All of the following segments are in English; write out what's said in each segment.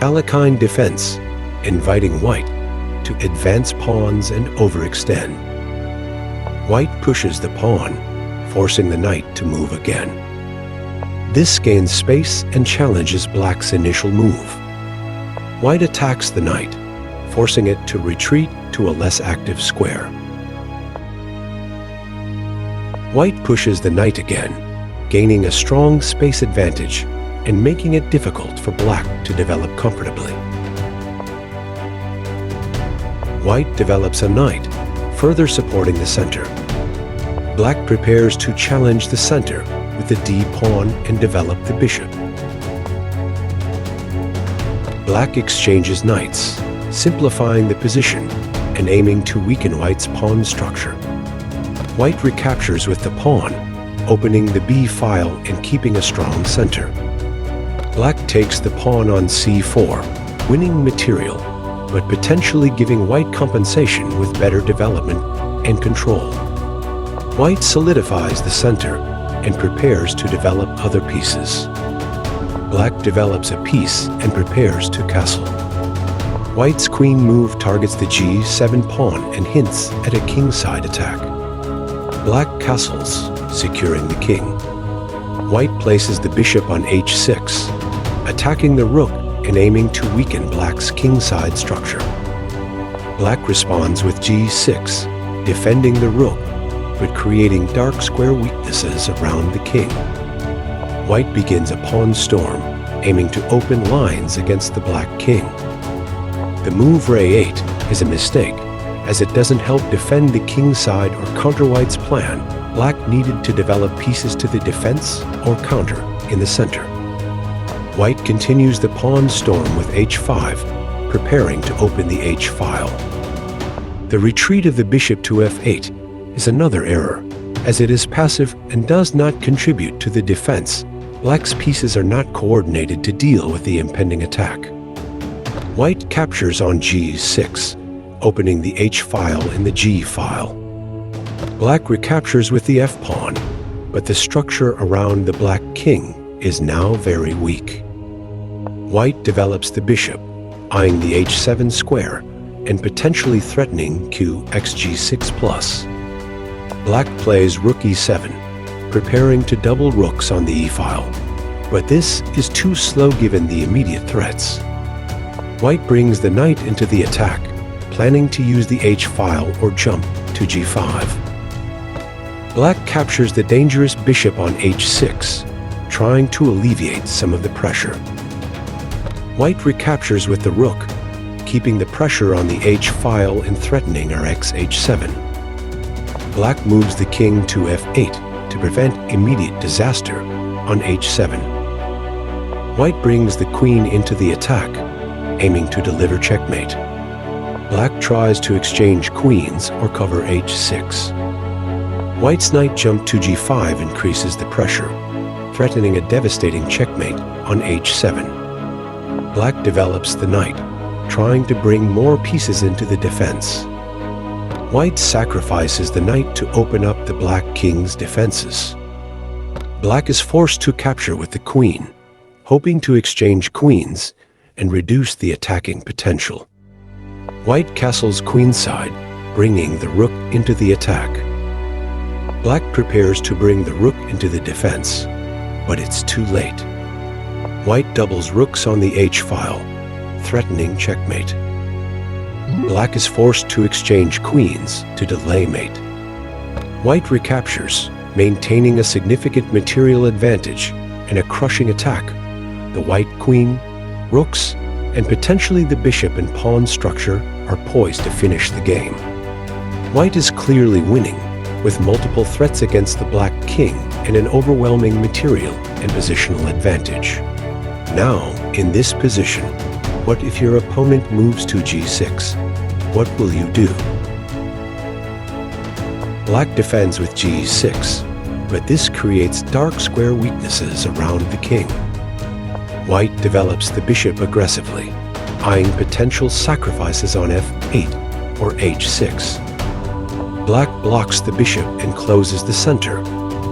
Alekhine Defense, inviting white to advance pawns and overextend. White pushes the pawn, forcing the knight to move again. This gains space and challenges black's initial move. White attacks the knight, forcing it to retreat to a less active square. White pushes the knight again, gaining a strong space advantage and making it difficult for black to develop comfortably. White develops a knight, further supporting the center. Black prepares to challenge the center with the D pawn and develop the bishop. Black exchanges knights, simplifying the position and aiming to weaken white's pawn structure. White recaptures with the pawn, opening the B file and keeping a strong center. Black takes the pawn on C4, winning material, but potentially giving white compensation with better development and control. White solidifies the center and prepares to develop other pieces. Black develops a piece and prepares to castle. White's queen move targets the G7 pawn and hints at a kingside attack. Black castles, securing the king. White places the bishop on H6, attacking the rook and aiming to weaken black's kingside structure. Black responds with G6, defending the rook, but creating dark square weaknesses around the king. White begins a pawn storm, aiming to open lines against the black king. The move Re8 is a mistake, as it doesn't help defend the kingside or counter white's plan. Black needed to develop pieces to the defense or counter in the center. White continues the pawn storm with H5, preparing to open the H file. The retreat of the bishop to F8 is another error, as it is passive and does not contribute to the defense. Black's pieces are not coordinated to deal with the impending attack. White captures on G6, opening the H file in the G file. Black recaptures with the F pawn, but the structure around the black king is now very weak. White develops the bishop, eyeing the H7 square and potentially threatening Q xg6+. Black plays Rook E7, preparing to double rooks on the E file, but this is too slow given the immediate threats. White brings the knight into the attack, planning to use the H file or jump to G5. Black captures the dangerous bishop on H6, trying to alleviate some of the pressure. White recaptures with the rook, keeping the pressure on the H file and threatening our H7. Black moves the king to F8 to prevent immediate disaster on H7. White brings the queen into the attack, aiming to deliver checkmate. Black tries to exchange queens or cover H6. White's knight jump to G5 increases the pressure, threatening a devastating checkmate on H7. Black develops the knight, trying to bring more pieces into the defense. White sacrifices the knight to open up the black king's defenses. Black is forced to capture with the queen, hoping to exchange queens and reduce the attacking potential. White castles queenside, bringing the rook into the attack. Black prepares to bring the rook into the defense, but it's too late. White doubles rooks on the H file, threatening checkmate. Black is forced to exchange queens to delay mate. White recaptures, maintaining a significant material advantage and a crushing attack. The white queen, rooks, and potentially the bishop and pawn structure are poised to finish the game. White is clearly winning, with multiple threats against the black king and an overwhelming material and positional advantage. Now, in this position, what if your opponent moves to G6? What will you do? Black defends with G6, but this creates dark square weaknesses around the king. White develops the bishop aggressively, eyeing potential sacrifices on F8 or H6. Black blocks the bishop and closes the center,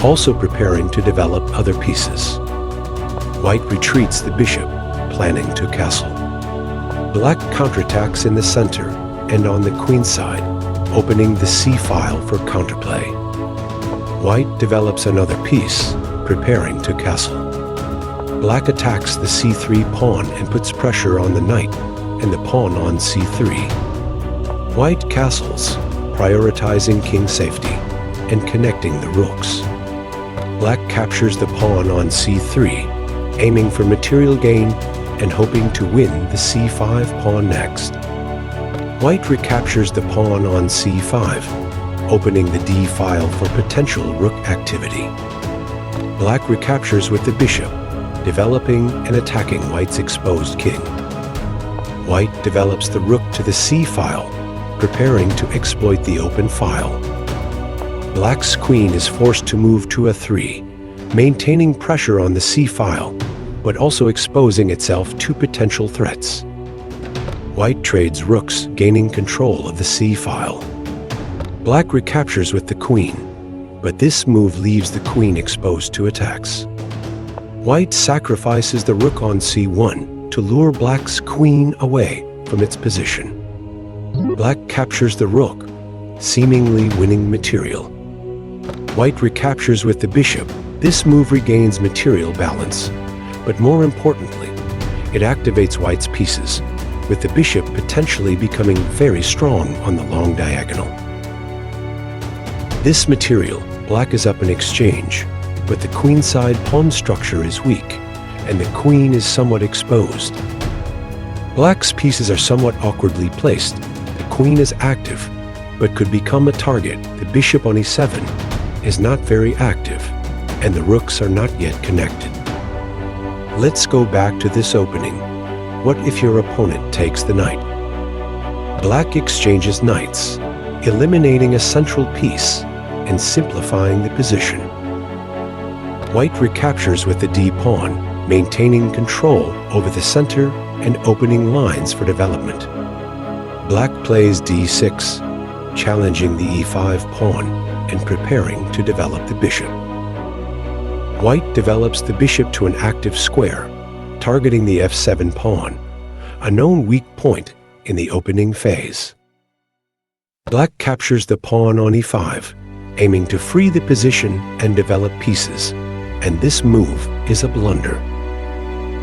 also preparing to develop other pieces. White retreats the bishop, planning to castle. Black counterattacks in the center and on the queen side, opening the c-file for counterplay. White develops another piece, preparing to castle. Black attacks the c3 pawn and puts pressure on the knight and the pawn on c3. White castles, prioritizing king safety and connecting the rooks. Black captures the pawn on c3, aiming for material gain and hoping to win the c5 pawn next. White recaptures the pawn on c5, opening the d file for potential rook activity. Black recaptures with the bishop, developing and attacking White's exposed king. White develops the rook to the c file, preparing to exploit the open file. Black's queen is forced to move to a3, maintaining pressure on the c file, but also exposing itself to potential threats. White trades rooks, gaining control of the c file. Black recaptures with the queen, but this move leaves the queen exposed to attacks. White sacrifices the rook on c1 to lure Black's queen away from its position. Black captures the rook, seemingly winning material. White recaptures with the bishop. This move regains material balance, but more importantly, it activates White's pieces, with the bishop potentially becoming very strong on the long diagonal. This material, Black is up in exchange, but the queenside pawn structure is weak, and the queen is somewhat exposed. Black's pieces are somewhat awkwardly placed. The queen is active, but could become a target. The bishop on e7 is not very active, and the rooks are not yet connected. Let's go back to this opening. What if your opponent takes the knight? Black exchanges knights, eliminating a central piece and simplifying the position. White recaptures with the d-pawn, maintaining control over the center and opening lines for development. Black plays d6, challenging the e5 pawn and preparing to develop the bishop. White develops the bishop to an active square, targeting the f7 pawn, a known weak point in the opening phase. Black captures the pawn on e5, aiming to free the position and develop pieces, and this move is a blunder.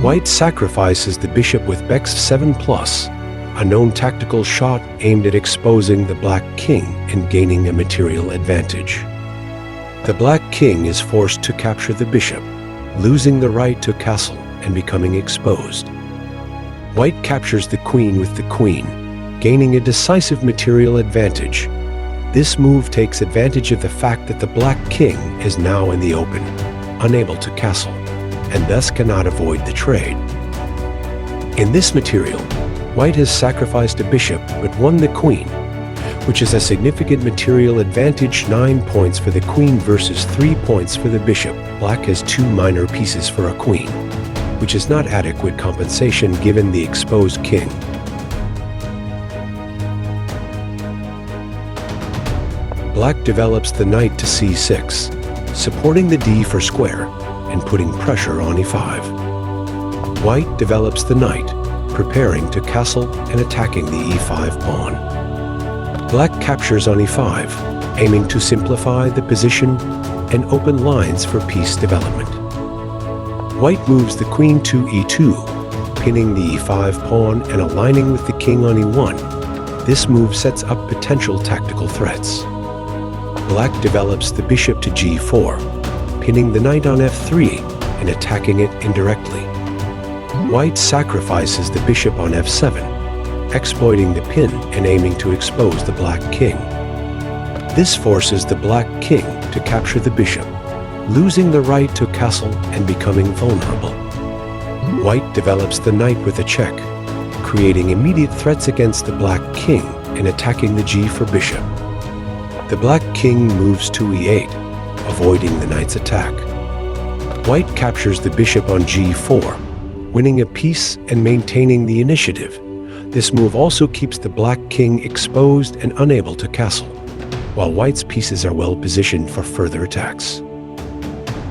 White sacrifices the bishop with bx7+, a known tactical shot aimed at exposing the black king and gaining a material advantage. The black king is forced to capture the bishop, losing the right to castle and becoming exposed. White captures the queen with the queen, gaining a decisive material advantage. This move takes advantage of the fact that the black king is now in the open, unable to castle, and thus cannot avoid the trade. In this material, White has sacrificed a bishop but won the queen, which is a significant material advantage, 9 points for the queen versus 3 points for the bishop. Black has 2 minor pieces for a queen, which is not adequate compensation given the exposed king. Black develops the knight to c6, supporting the d for square and putting pressure on e5. White develops the knight, preparing to castle and attacking the e5 pawn. Black captures on e5, aiming to simplify the position and open lines for piece development. White moves the queen to e2, pinning the e5 pawn and aligning with the king on e1. This move sets up potential tactical threats. Black develops the bishop to g4, pinning the knight on f3 and attacking it indirectly. White sacrifices the bishop on f7, exploiting the pin and aiming to expose the black king. This forces the black king to capture the bishop, losing the right to castle and becoming vulnerable. White develops the knight with a check, creating immediate threats against the black king and attacking the g for bishop. The black king moves to e8, avoiding the knight's attack. White captures the bishop on g4, winning a piece and maintaining the initiative. This move also keeps the black king exposed and unable to castle, while White's pieces are well positioned for further attacks.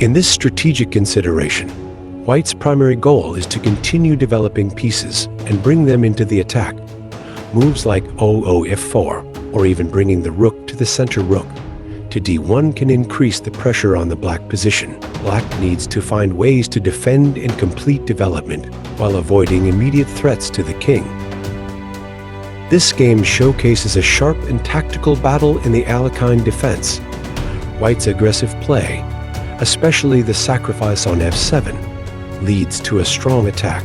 In this strategic consideration, White's primary goal is to continue developing pieces and bring them into the attack. Moves like f4, or even bringing the rook to the center rook to d1 can increase the pressure on the black position. Black needs to find ways to defend and complete development while avoiding immediate threats to the king. This game showcases a sharp and tactical battle in the Alekhine Defense. White's aggressive play, especially the sacrifice on f7, leads to a strong attack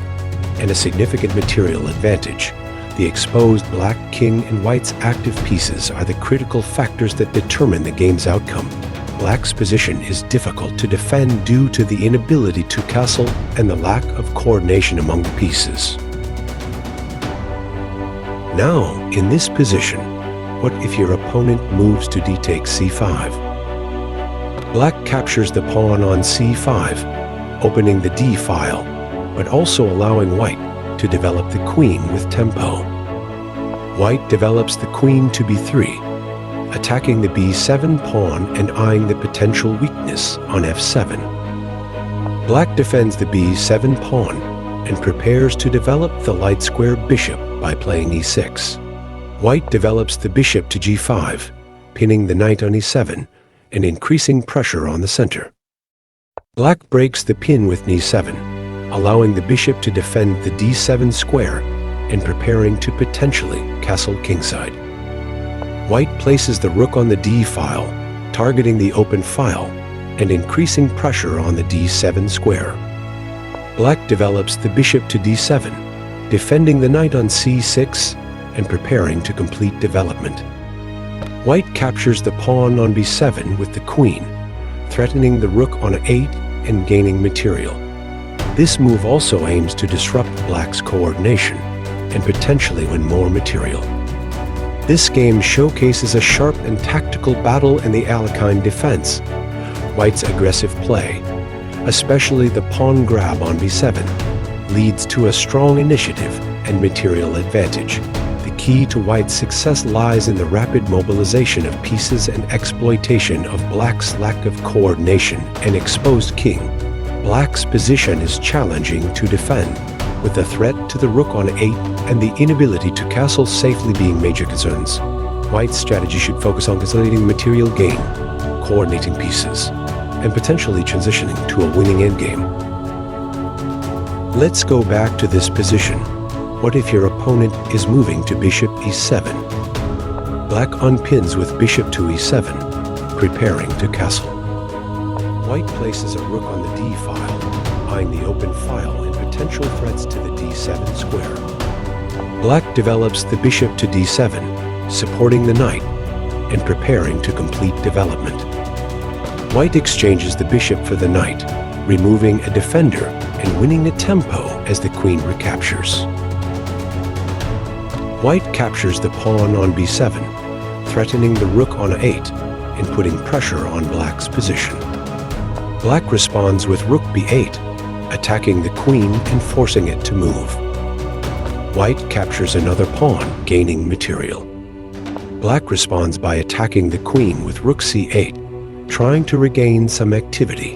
and a significant material advantage. The exposed black king and white's active pieces are the critical factors that determine the game's outcome. Black's position is difficult to defend due to the inability to castle and the lack of coordination among the pieces. Now, in this position, what if your opponent moves to d takes c5? Black captures the pawn on c5, opening the d file, but also allowing white to develop the queen with tempo. White develops the queen to b3, attacking the b7 pawn and eyeing the potential weakness on f7. Black defends the b7 pawn and prepares to develop the light square bishop by playing e6. White develops the bishop to g5, pinning the knight on e7 and increasing pressure on the center. Black breaks the pin with e7, allowing the bishop to defend the d7 square and preparing to potentially castle kingside. White places the rook on the d file, targeting the open file and increasing pressure on the d7 square. Black develops the bishop to d7, defending the knight on c6 and preparing to complete development. White captures the pawn on b7 with the queen, threatening the rook on a8 and gaining material. This move also aims to disrupt black's coordination and potentially win more material. This game showcases a sharp and tactical battle in the Alekhine Defense. White's aggressive play, especially the pawn grab on b7, leads to a strong initiative and material advantage. The key to White's success lies in the rapid mobilization of pieces and exploitation of black's lack of coordination and exposed king. Black's position is challenging to defend, with the threat to the rook on 8 and the inability to castle safely being major concerns. White's strategy should focus on consolidating material gain, coordinating pieces, and potentially transitioning to a winning endgame. Let's go back to this position. What if your opponent is moving to bishop e7? Black unpins with bishop to e7, preparing to castle. White places a rook on the d file, eyeing the open file and potential threats to the d7 square. Black develops the bishop to d7, supporting the knight and preparing to complete development. White exchanges the bishop for the knight, removing a defender and winning the tempo as the queen recaptures. White captures the pawn on b7, threatening the rook on a8 and putting pressure on black's position. Black responds with rook b8, attacking the queen and forcing it to move. White captures another pawn, gaining material. Black responds by attacking the queen with rook c8, trying to regain some activity.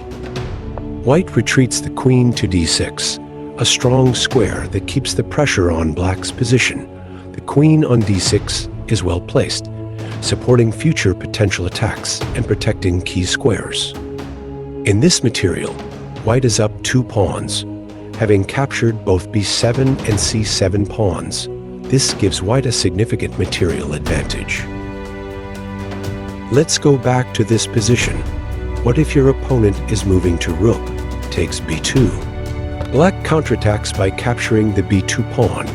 White retreats the queen to d6, a strong square that keeps the pressure on black's position. The queen on d6 is well placed, supporting future potential attacks and protecting key squares. In this material, White is up 2 pawns, having captured both b7 and c7 pawns. This gives White a significant material advantage. Let's go back to this position. What if your opponent is moving to rook takes b2? Black counterattacks by capturing the b2 pawn,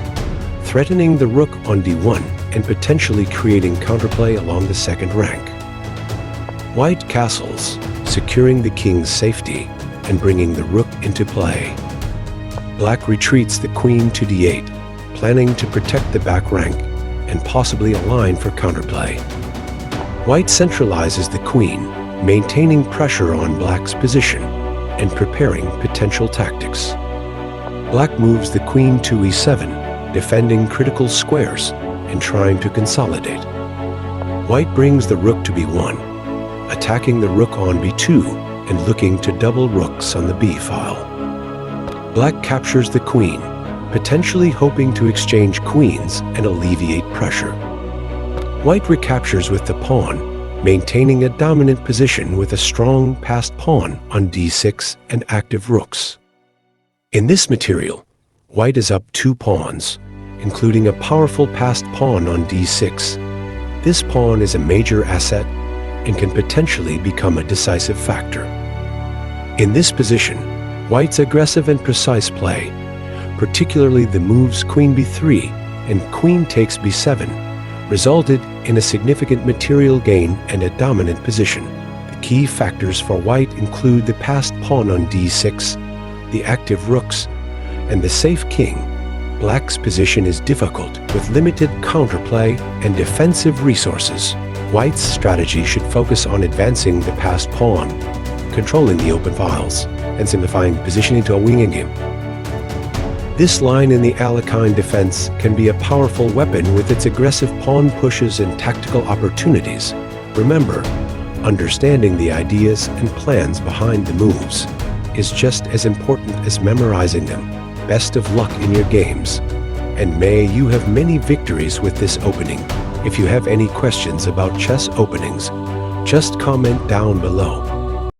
threatening the rook on d1 and potentially creating counterplay along the second rank. White castles, securing the king's safety and bringing the rook into play. Black retreats the queen to d8, planning to protect the back rank and possibly align for counterplay. White centralizes the queen, maintaining pressure on black's position and preparing potential tactics. Black moves the queen to e7, defending critical squares and trying to consolidate. White brings the rook to b1, attacking the rook on b2 and looking to double rooks on the b file. Black captures the queen, potentially hoping to exchange queens and alleviate pressure. White recaptures with the pawn, maintaining a dominant position with a strong passed pawn on d6 and active rooks. In this material, white is up 2 pawns, including a powerful passed pawn on d6. This pawn is a major asset and can potentially become a decisive factor. In this position, white's aggressive and precise play, particularly the moves queen b3 and queen takes b7, resulted in a significant material gain and a dominant position. The key factors for white include the passed pawn on d6, the active rooks, and the safe king. Black's position is difficult with limited counterplay and defensive resources. White's strategy should focus on advancing the passed pawn, controlling the open files, and simplifying the position into a winning game. This line in the Alekhine Defense can be a powerful weapon with its aggressive pawn pushes and tactical opportunities. Remember, understanding the ideas and plans behind the moves is just as important as memorizing them. Best of luck in your games, and may you have many victories with this opening. If you have any questions about chess openings, just comment down below.